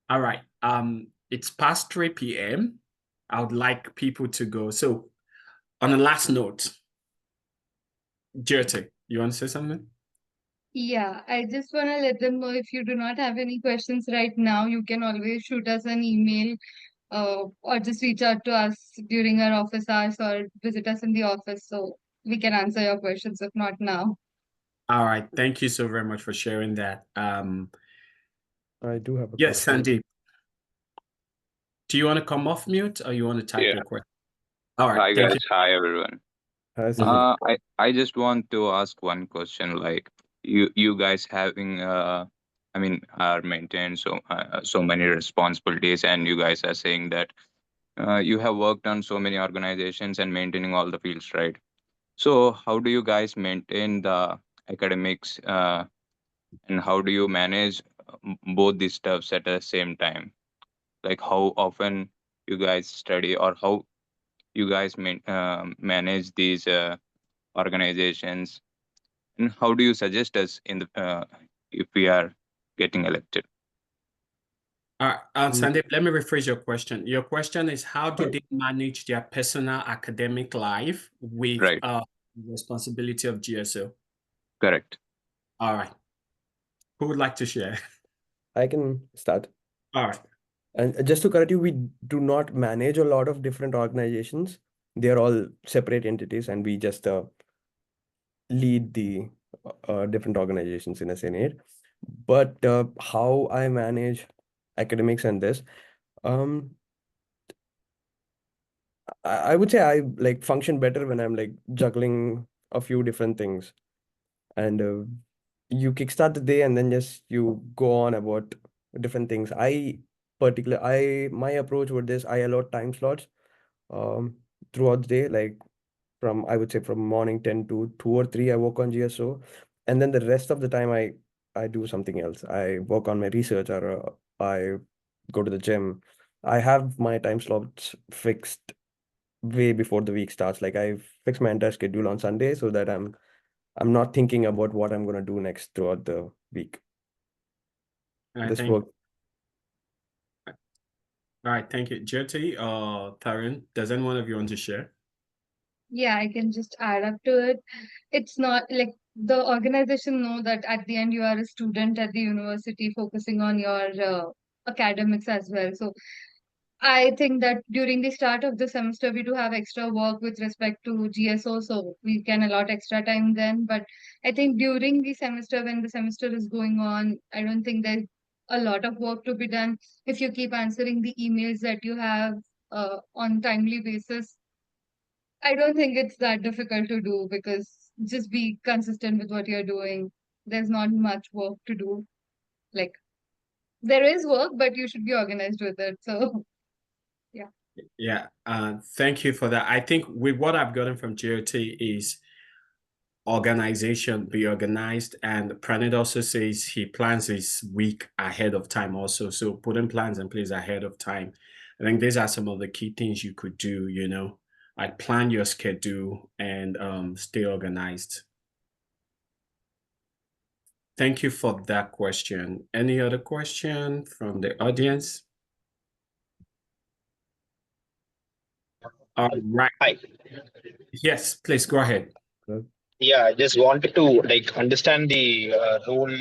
All right. It's past 3 p.m. I would like people to go. So on a last note, Jyoti, you want to say something? Yeah, I just want to let them know if you do not have any questions right now, you can always shoot us an email or just reach out to us during our office hours or visit us in the office so we can answer your questions if not now. All right. Thank you so very much for sharing that. I do have a Yes, question. Sandeep. Do you want to come off mute or you want to type Yeah. your question? All right. Hi Thank guys. you. Hi everyone. Hi, Sandeep. I just want to ask one question. Like you guys having I mean are maintained so many responsibilities, and you guys are saying that you have worked on so many organizations and maintaining all the fields, right? So how do you guys maintain the academics and how do you manage both these stuffs at the same time? Like how often you guys study, or how you guys manage these organizations, and how do you suggest us in the if we are getting elected? Sandeep, let me rephrase your question. Your question is how do they manage their personal academic life with Right. responsibility of GSO? Correct. All right. Who would like to share? I can start. All right. And just to correct you, we do not manage a lot of different organizations. They're all separate entities, and we just lead the different organizations in a Senate. But how I manage academics and this, um, I would say I like function better when I'm like juggling a few different things, and you kickstart the day and then just you go on about different things. My approach with this, I allot time slots um throughout the day, like from I would say from morning 10 to 2 or 3 I work on GSO, and then the rest of the time I do something else. I work on my research, or I go to the gym. I have my time slots fixed way before the week starts. Like I fix my entire schedule on Sunday so that I'm not thinking about what I'm gonna do next throughout the week. This work. All right, thank you. Jyoti or Tarun, does any one of you want to share? Yeah, I can just add up to it. It's not like the organization know that at the end you are a student at the university focusing on your academics as well. So I think that during the start of the semester, we do have extra work with respect to GSO, so we can allot extra time then. But I think during the semester, when the semester is going on, I don't think there's a lot of work to be done. If you keep answering the emails that you have on timely basis, I don't think it's that difficult to do because just be consistent with what you're doing. There's not much work to do. Like there is work, but you should be organized with it. So yeah. Yeah, thank you for that. I think with what I've gotten from GOT is organization, be organized. And Pranit also says he plans his week ahead of time also. So putting plans in place ahead of time. I think these are some of the key things you could do, like plan your schedule and stay organized. Thank you for that question. Any other question from the audience? All right. Hi. Yes, please go ahead. Yeah, I just wanted to like understand the role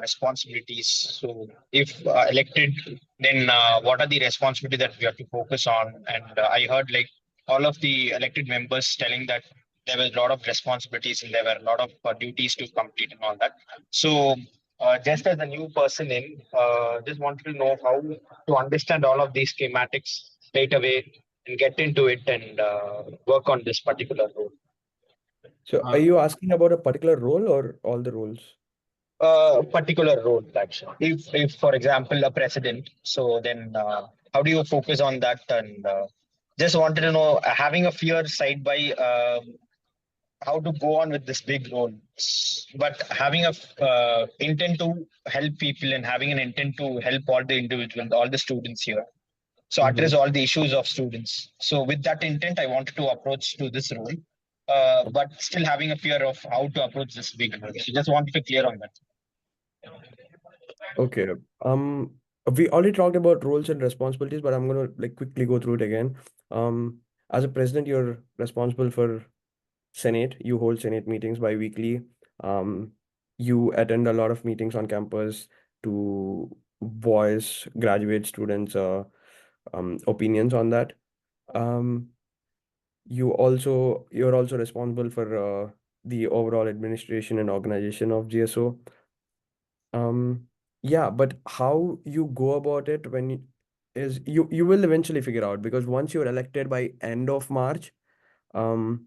responsibilities. So, if elected, then what are the responsibilities that we have to focus on? And I heard like all of the elected members telling that there were a lot of responsibilities and there were a lot of duties to complete and all that. So, just as a new person in, just wanted to know how to understand all of these schematics straight away and get into it and work on this particular role. So are you asking about a particular role or all the roles? Particular role, actually. If for example, a president, so then how do you focus on that and just wanted to know, having a fear side by how to go on with this big role, but having a intent to help people and having an intent to help all the individuals, all the students here. So address all the issues of students. So with that intent, I wanted to approach to this role, but still having a fear of how to approach this big role. So just wanted to clear on that. Okay. We already talked about roles and responsibilities, but I'm gonna like quickly go through it again. As a president, you're responsible for Senate. You hold Senate meetings bi-weekly. You attend a lot of meetings on campus to voice graduate students' opinions on that. You're also responsible for the overall administration and organization of GSO. Yeah, but how you go about it is you will eventually figure out, because once you're elected by end of March, um,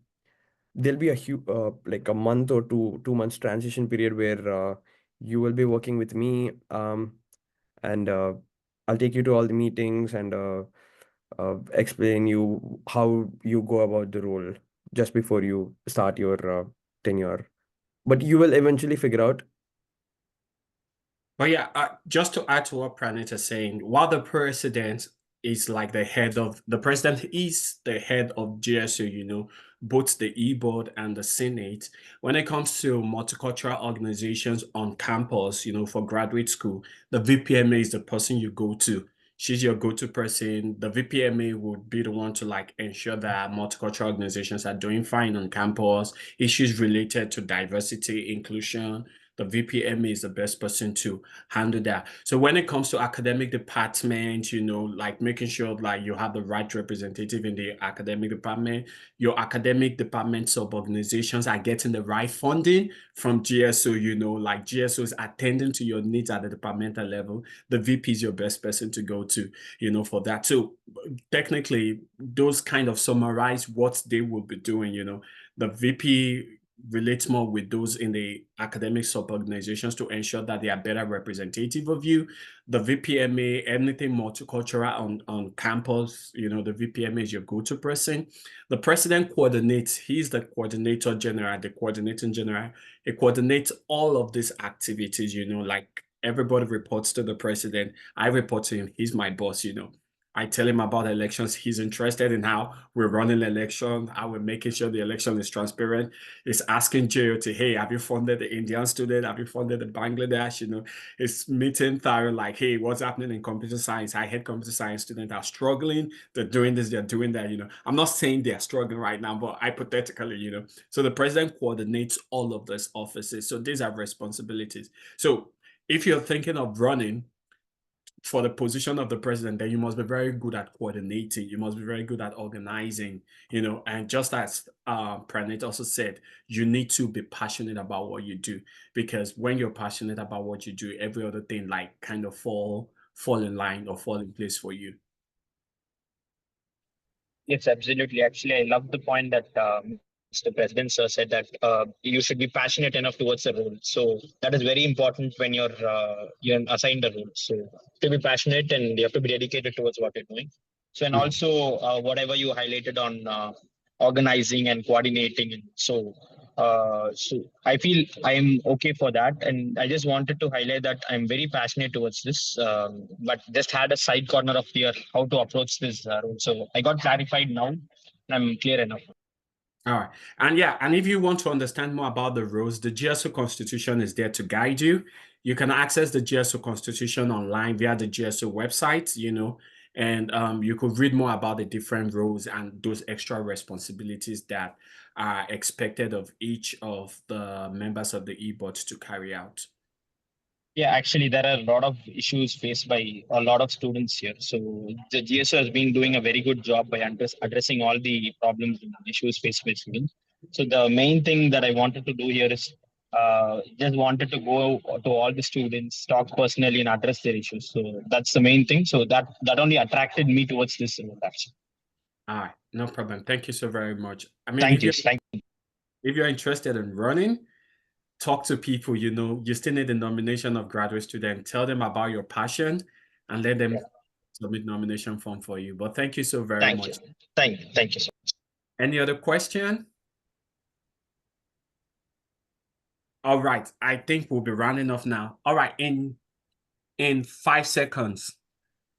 there'll be a like a month or 2 months transition period where you will be working with me, and I'll take you to all the meetings and explain you how you go about the role just before you start your tenure. But you will eventually figure out. But yeah, just to add to what Pranit is saying, while the president is like the president is the head of GSO, both the e-board and the Senate. When it comes to multicultural organizations on campus, for graduate school, the VPMA is the person you go to. She's your go-to person. The VPMA would be the one to like ensure that multicultural organizations are doing fine on campus, issues related to diversity, inclusion. The VPMA is the best person to handle that. So when it comes to academic department, like making sure like you have the right representative in the academic department, your academic department sub-organizations are getting the right funding from GSO, like GSO is attending to your needs at the departmental level. The VP is your best person to go to, for that. So technically, those kind of summarize what they will be doing, the VP relates more with those in the academic sub-organizations to ensure that they are better representative of you. The VPMA, anything multicultural on campus, the VPMA is your go-to person. The president coordinates, he's the coordinator general, the coordinating general. He coordinates all of these activities, like everybody reports to the president. I report to him, he's my boss, I tell him about elections. He's interested in how we're running the election, how we're making sure the election is transparent. He's asking JOT, hey, have you funded the Indian student? Have you funded the Bangladesh? It's meeting Tharo like, hey, what's happening in computer science? I heard computer science students are struggling. They're doing this, they're doing that. I'm not saying they're struggling right now, but hypothetically, So the president coordinates all of these offices. So these are responsibilities. So if you're thinking of running for the position of the president, then you must be very good at coordinating. You must be very good at organizing, and just as Pranit also said, you need to be passionate about what you do, because when you're passionate about what you do, every other thing like kind of fall in line or fall in place for you. Yes, absolutely. Actually, I love the point that Mr. President sir said that you should be passionate enough towards the role. So that is very important when you're assigned a role. So to be passionate and you have to be dedicated towards what you're doing. So and also whatever you highlighted on organizing and coordinating. And so I feel I'm okay for that. And I just wanted to highlight that I'm very passionate towards this, but just had a side corner of fear how to approach this role. So I got clarified now. I'm clear enough. All right. And if you want to understand more about the rules, the GSO Constitution is there to guide you. You can access the GSO Constitution online via the GSO website, and you could read more about the different roles and those extra responsibilities that are expected of each of the members of the e-board to carry out. Yeah, actually, there are a lot of issues faced by a lot of students here. So the GSO has been doing a very good job by addressing all the problems and issues faced by students. So the main thing that I wanted to do here is just wanted to go to all the students, talk personally, and address their issues. So that's the main thing. So that only attracted me towards this role, actually. All right, no problem. Thank you so very much. I mean, Thank you. Thank you. If you're interested in running, talk to people, you still need the nomination of graduate student. Tell them about your passion and let them submit nomination form for you. But thank you so very Thank much. you. Thank you so much. Any other question? All right, I think we'll be rounding off now. All right, in 5 seconds,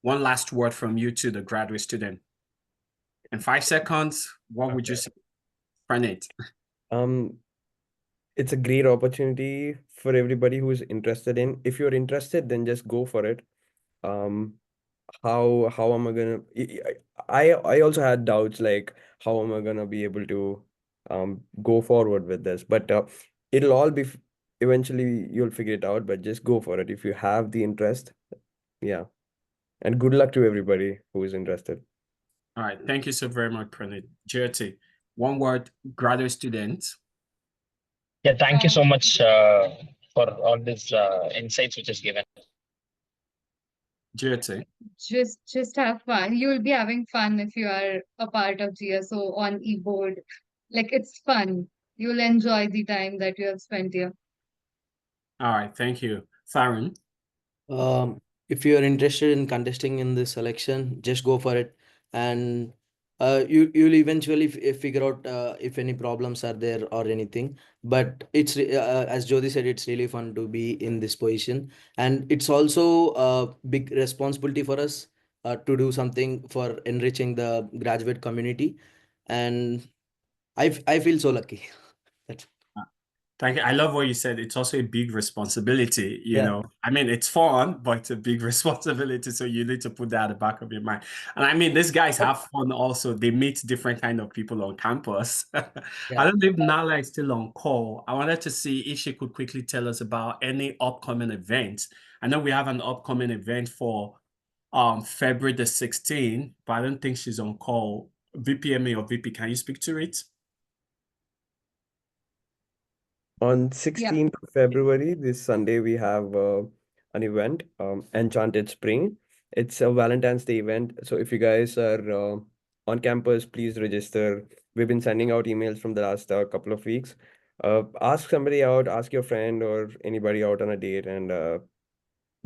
one last word from you to the graduate student. In 5 seconds, what would you say? Pranit. It's a great opportunity for everybody who is interested in. If you're interested, then just go for it. How am I gonna? I also had doubts like how am I gonna be able to go forward with this, but it'll all be eventually you'll figure it out. But just go for it if you have the interest. Yeah, and good luck to everybody who is interested. All right, thank you so very much, Pranit. Jyoti, one word, graduate student. Yeah, thank you so much for all these insights which is given. Jyoti. Just have fun. You'll be having fun if you are a part of GSO on e-board. Like it's fun. You'll enjoy the time that you have spent here. All right, thank you. Farron. If you are interested in contesting in this election, just go for it, and you'll eventually figure out if any problems are there or anything. But as Jyoti said, it's really fun to be in this position, and it's also a big responsibility for us to do something for enriching the graduate community, and I feel so lucky. That's Thank you. I love what you said. It's also a big responsibility, you Yeah. know. I mean, it's fun, but it's a big responsibility. So you need to put that at the back of your mind. And I mean, these guys have fun also. They meet different kind of people on campus. I don't know if Nala is still on call. I wanted to see if she could quickly tell us about any upcoming events. I know we have an upcoming event for February the 16th, but I don't think she's on call. VPMA or VP, can you speak to it? On 16th of February, this Sunday, we have an event, Enchanted Spring. It's a Valentine's Day event. So if you guys are on campus, please register. We've been sending out emails from the last couple of weeks. Ask somebody out, ask your friend or anybody out on a date and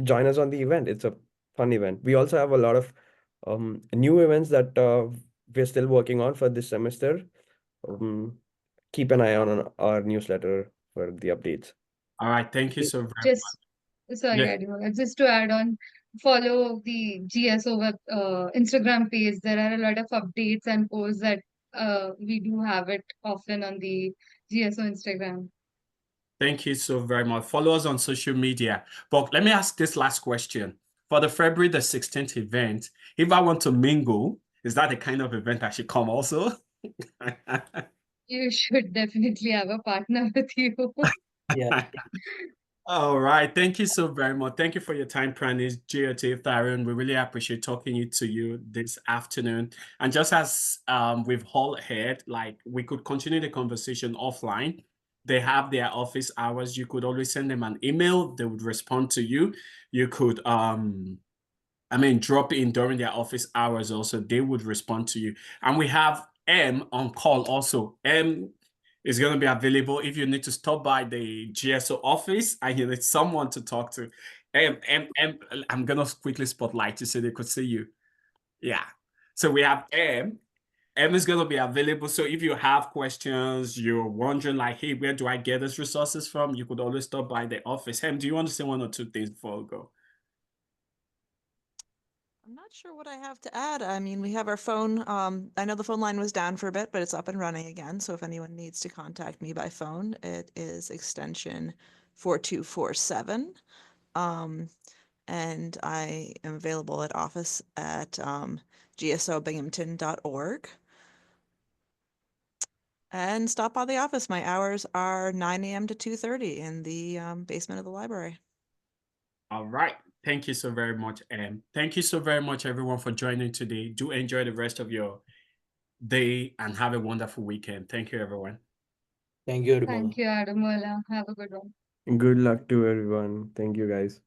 join us on the event. It's a fun event. We also have a lot of new events that we're still working on for this semester. Keep an eye on our newsletter for the updates. All right. Thank you so very much. Sorry, Yeah. Adimola, just to add on, follow the GSO web Instagram page. There are a lot of updates and posts that we do have it often on the GSO Instagram. Thank you so very much. Follow us on social media. But let me ask this last question. For the February the 16th event, if I want to mingle, is that the kind of event I should come also? You should definitely have a partner with you. Yeah. All right. Thank you so very much. Thank you for your time, Pranis, GOT, Tharon. We really appreciate talking to you this afternoon. And just as we've all heard, like we could continue the conversation offline. They have their office hours. You could always send them an email. They would respond to you. You could drop in during their office hours also. They would respond to you. And we have M on call also. M is going to be available if you need to stop by the GSO office and you need someone to talk to. I'm going to quickly spotlight you so they could see you. Yeah. So we have M. M is going to be available. So if you have questions, you're wondering like, hey, where do I get these resources from? You could always stop by the office. M, do you want to say one or two things before we go? I'm not sure what I have to add. I mean, we have our phone. I know the phone line was down for a bit, but it's up and running again. So if anyone needs to contact me by phone, it is extension 4247. And I am available at office at gsobinghamton.org. And stop by the office. My hours are 9 a.m. to 2:30 in the basement of the library. All right. Thank you so very much, Em. Thank you so very much, everyone, for joining today. Do enjoy the rest of your day and have a wonderful weekend. Thank you, everyone. Thank you, Adimola. Thank you, Adamola. Have a good one. Good luck to everyone. Thank you, guys.